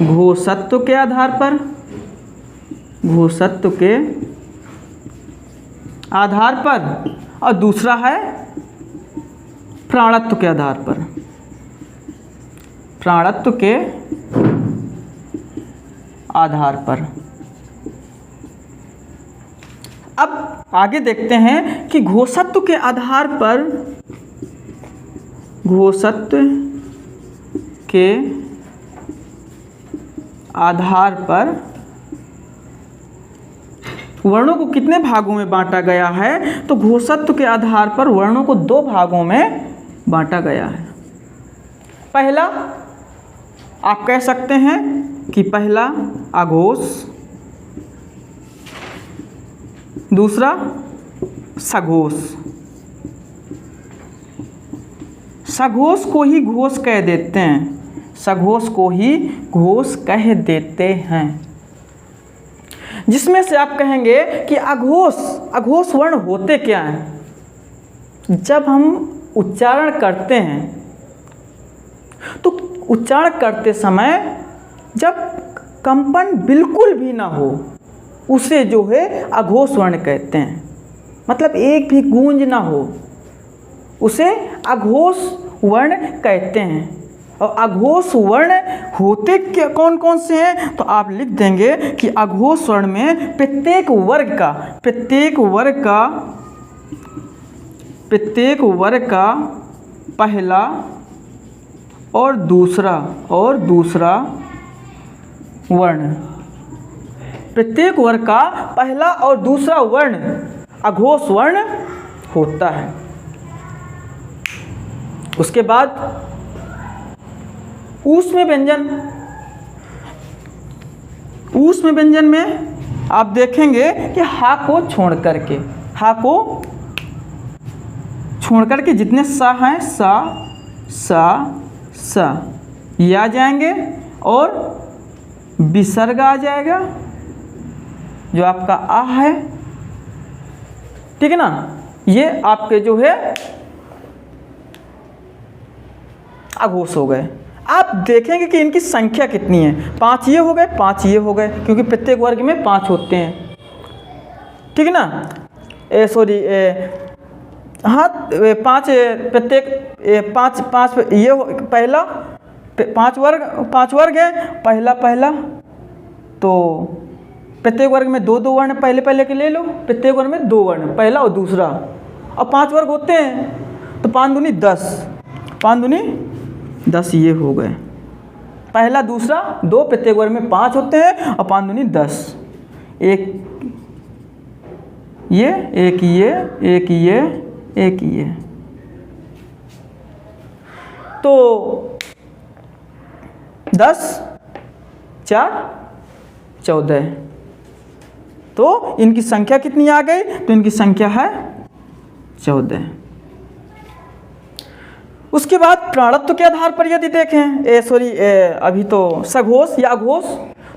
घोषत्व के आधार पर, घोषत्व के आधार पर, और दूसरा है प्राणत्व के आधार पर, प्राणत्व के आधार पर। अब आगे देखते हैं कि घोषत्व के आधार पर, घोषत्व के आधार पर वर्णों को कितने भागों में बांटा गया है? तो घोषत्व के आधार पर वर्णों को 2 भागों में बांटा गया है। पहला आप कह सकते हैं कि पहला अघोष, दूसरा सघोष। सघोष को ही घोष कह देते हैं, सघोष को ही घोष कह देते हैं। जिसमें से आप कहेंगे कि अघोष, अघोष वर्ण होते क्या हैं? जब हम उच्चारण करते हैं तो उच्चारण करते समय जब कंपन बिल्कुल भी ना हो उसे जो है अघोष वर्ण कहते हैं। मतलब एक भी गूंज ना हो उसे अघोष वर्ण कहते हैं। और अघोष वर्ण होते क्या कौन कौन से हैं? तो आप लिख देंगे कि अघोष वर्ण में प्रत्येक वर्ग का पहला और दूसरा वर्ण, प्रत्येक वर्ग का पहला और दूसरा वर्ण अघोष वर्ण होता है। उसके बाद ऊष्म व्यंजन, ऊष्म व्यंजन में आप देखेंगे कि हा को छोड़ करके, हा को छोड़ करके जितने सा हैं सा सा सा ये आ जाएंगे और विसर्ग आ जाएगा जो आपका आ है, ठीक है ना। ये आपके जो है अघोष हो गए। आप देखेंगे कि इनकी संख्या कितनी है, 5 ये हो गए, 5 ये हो गए, क्योंकि प्रत्येक वर्ग में 5 होते हैं, ठीक है ना। हाँ 5 प्रत्येक 5 ये पहला 5 वर्ग है, पहला तो प्रत्येक वर्ग में 2 वर्ण पहले के ले लो, प्रत्येक वर्ग में 2 वर्ण पहला और दूसरा, और 5 वर्ग होते हैं तो 5 दूनी 10, 5 दूनी 10 ये हो गए। पहला दूसरा 2 प्रत्येक वर्ग में 5 होते हैं और 5 दूनी 10, एक ये एक ये एक ये एक ये, तो 10 4 14, तो इनकी संख्या कितनी आ गई? तो इनकी संख्या है 14। उसके बाद प्राणत्व के आधार पर यदि देखें अभी तो सघोष या अघोष,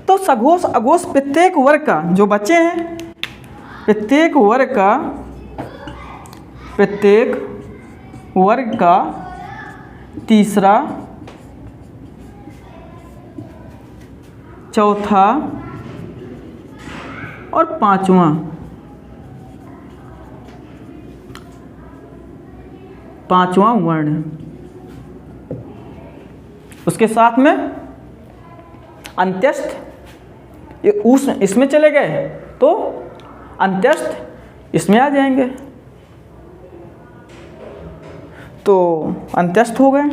तो सघोष अघोष प्रत्येक वर्ग का जो बचे हैं, प्रत्येक वर्ग का तीसरा, चौथा और पांचवा वर्ण, उसके साथ में अंत्यस्थ ये उस इसमें चले गए तो अंत्यस्थ इसमें आ जाएंगे, तो अंत्यस्थ हो गए,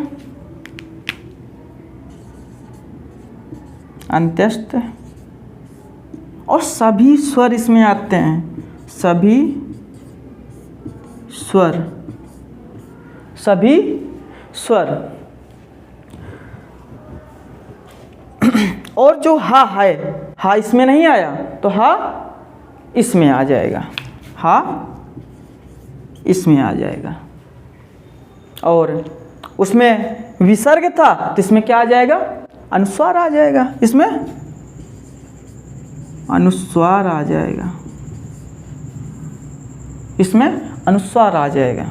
अंत्यस्थ। और सभी स्वर इसमें आते हैं, सभी स्वर, सभी स्वर। और जो हा है, हा इसमें नहीं आया तो हा इसमें आ जाएगा, हा इसमें आ जाएगा। और उसमें विसर्ग था तो इसमें क्या आ जाएगा, अनुस्वार आ जाएगा, इसमें अनुस्वार आ जाएगा, इसमें अनुस्वार आ जाएगा।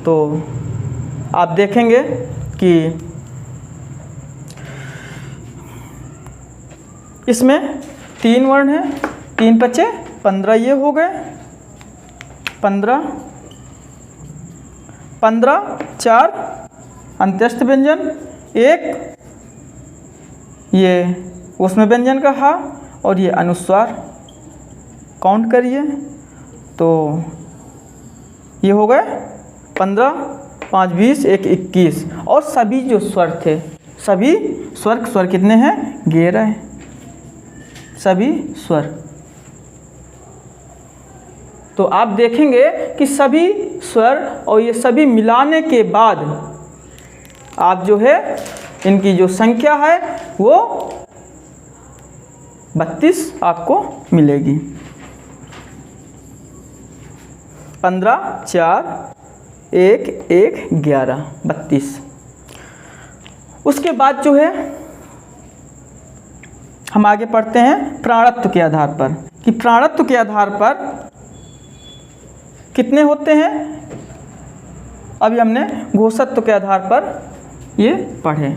तो आप देखेंगे कि इसमें 3 वर्ण हैं, 3 पचे 15 ये हो गए, 15 4 अंत्यस्थ व्यंजन, 1 ये उसमें व्यंजन का हा और ये अनुस्वार, काउंट करिए तो ये हो गए 15, 5 20, 1 21। और सभी जो स्वर थे, सभी स्वर कितने हैं, 11 हैं, सभी स्वर। तो आप देखेंगे कि सभी स्वर और ये सभी मिलाने के बाद आप जो है इनकी जो संख्या है वो 32 आपको मिलेगी। 15 4 1 1 11 32। उसके बाद जो है हम आगे पढ़ते हैं प्राणत्व के आधार पर, कि प्राणत्व के आधार पर कितने होते हैं। अभी हमने घोषत्व के आधार पर ये पढ़े।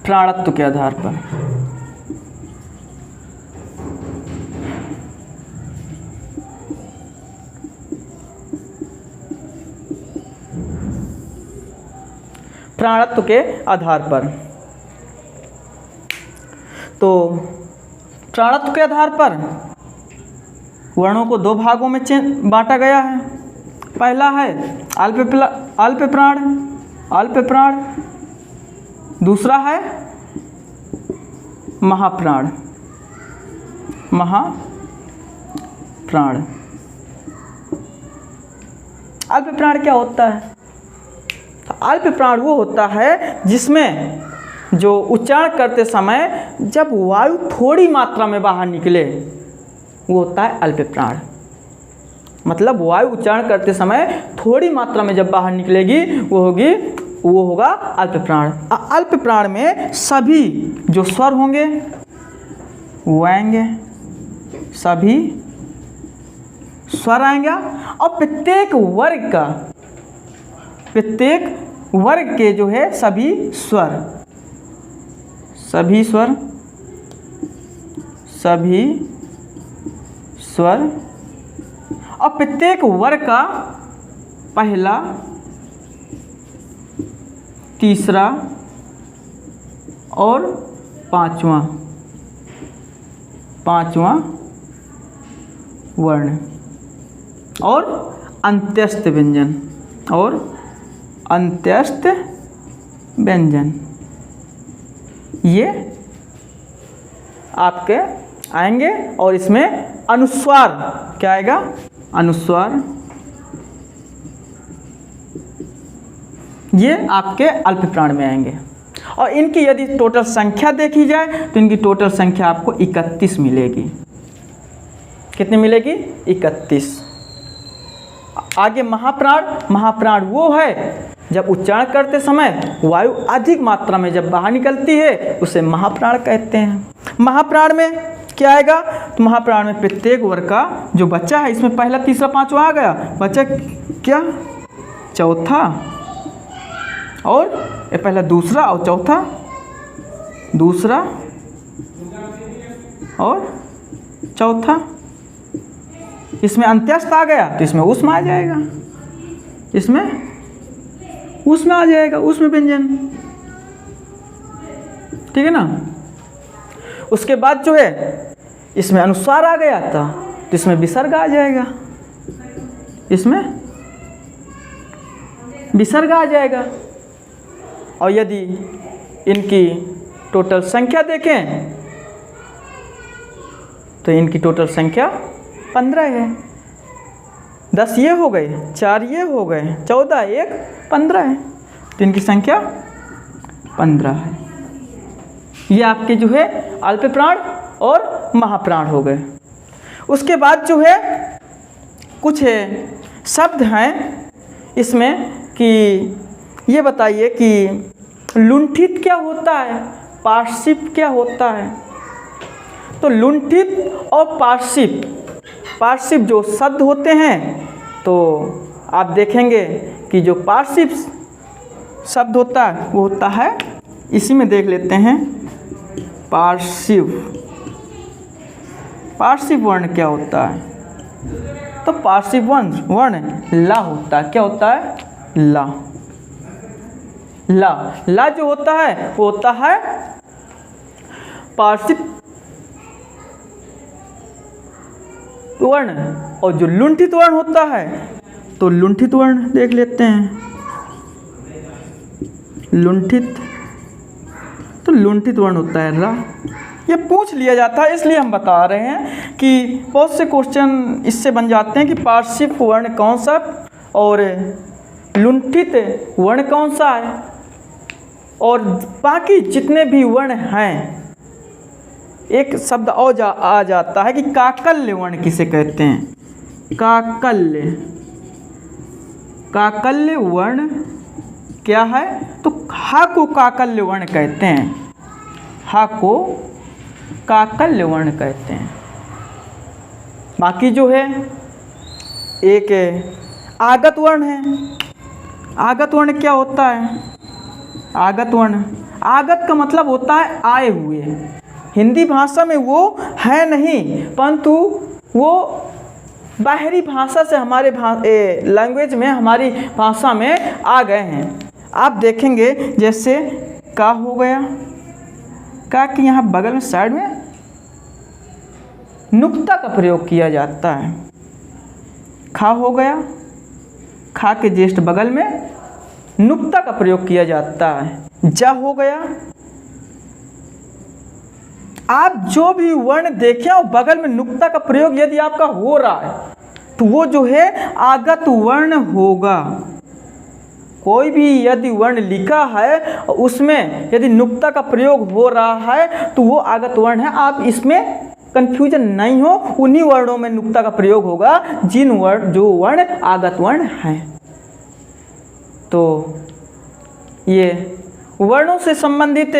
प्राणत्व के आधार पर प्राणत्व के आधार पर, तो प्राणत्व के आधार पर वर्णों को 2 भागों में बांटा गया है। पहला है अल्प प्राण, दूसरा है महाप्राण। अल्प प्राण क्या होता है? अल्प प्राण वो होता है जिसमें जो उच्चारण करते समय जब वायु थोड़ी मात्रा में बाहर निकले वो होता है अल्प प्राण। मतलब वायु उच्चारण करते समय थोड़ी मात्रा में जब बाहर निकलेगी वो होगा अल्प प्राण। अल्प प्राण में सभी जो स्वर होंगे वो आएंगे, सभी स्वर आएंगे और प्रत्येक वर्ग के जो है सभी स्वर और प्रत्येक वर्ग का पहला, तीसरा और पांचवा वर्ण और अंत्यस्थ व्यंजन ये आपके आएंगे। और इसमें अनुस्वार क्या आएगा? अनुस्वार ये आपके अल्प प्राण में आएंगे। और इनकी यदि टोटल संख्या देखी जाए तो इनकी टोटल संख्या आपको 31 मिलेगी। कितनी मिलेगी? 31। आगे महाप्राण वो है जब उच्चारण करते समय वायु अधिक मात्रा में जब बाहर निकलती है उसे महाप्राण कहते हैं। महाप्राण में क्या आएगा? तो महाप्राण में प्रत्येक वर्ग का जो बच्चा है, इसमें पहला, तीसरा, पांचवा आ गया, बच्चा क्या? चौथा, और ये पहला, दूसरा और चौथा, दूसरा और चौथा, इसमें अंत्यस्थ आ गया तो इसमें ऊष्म आ जाएगा, इसमें ऊष्म आ जाएगा, ऊष्म व्यंजन, ठीक है ना। उसके बाद जो है इसमें अनुस्वार आ गया था तो इसमें विसर्ग आ जाएगा, इसमें विसर्ग आ जाएगा। और यदि इनकी टोटल संख्या देखें तो इनकी टोटल संख्या 15 है। 10 ये हो गए, 4 ये हो गए, 14, 1, 15 है, तो इनकी संख्या 15 है। ये आपके जो है अल्प प्राण और महाप्राण हो गए। उसके बाद जो है कुछ शब्द हैं इसमें कि ये बताइए कि लुंठित क्या होता है, पार्श्विक क्या होता है। तो लुंठित और पार्श्विक जो शब्द होते हैं तो आप देखेंगे कि जो पार्श्विक शब्द होता है वो होता है, इसी में देख लेते हैं पार्श्विक वर्ण क्या होता है। तो पार्श्विक वर्ण ला होता है। क्या होता है? ला जो होता है वो होता है पार्श्विक वर्ण। और जो लुंठित वर्ण होता है तो लुंठित वर्ण देख लेते हैं। लुंठित वर्ण होता है रा। ये पूछ लिया जाता है इसलिए हम बता रहे हैं कि बहुत से क्वेश्चन इससे बन जाते हैं कि पार्श्विक वर्ण कौन सा और लुंठित वर्ण कौन सा है। और बाकी जितने भी वर्ण हैं, एक शब्द और आ जाता है कि काकल्य वर्ण किसे कहते हैं। काकल्य वर्ण क्या है? तो हा को काकल्य वर्ण कहते हैं। हा को काकल्य वर्ण कहते हैं। बाकी जो है एक आगत वर्ण है। आगत वर्ण क्या होता है? आगत का मतलब होता है आए हुए। हिंदी भाषा में वो है नहीं, परंतु वो बाहरी भाषा से हमारे लैंग्वेज में, हमारी भाषा में आ गए हैं। आप देखेंगे जैसे का हो गया, का कि यहाँ बगल में साइड में नुक्ता का प्रयोग किया जाता है। खा हो गया, खा के जस्ट बगल में नुक्ता का प्रयोग किया जाता है। जा हो गया। आप जो भी वर्ण देखें और बगल में नुक्ता का प्रयोग यदि आपका हो रहा है तो वो जो है आगत वर्ण होगा। कोई भी यदि वर्ण लिखा है और उसमें यदि नुक्ता का प्रयोग हो रहा है तो वो आगत वर्ण है। आप इसमें कंफ्यूजन नहीं हो, उन्हीं वर्णों में नुक्ता का प्रयोग होगा जो वर्ण आगत वर्ण हैं। तो ये वर्णों से संबंधित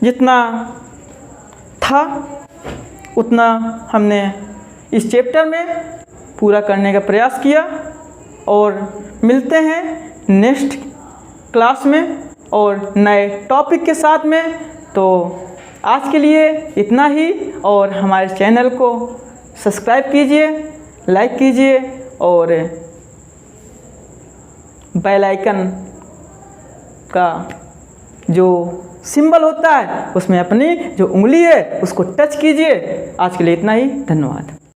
जितना था उतना हमने इस चैप्टर में पूरा करने का प्रयास किया और मिलते हैं नेक्स्ट क्लास में और नए टॉपिक के साथ में। तो आज के लिए इतना ही और हमारे चैनल को सब्सक्राइब कीजिए, लाइक कीजिए और बेल आइकन का जो सिंबल होता है उसमें अपनी जो उंगली है उसको टच कीजिए। आज के लिए इतना ही, धन्यवाद।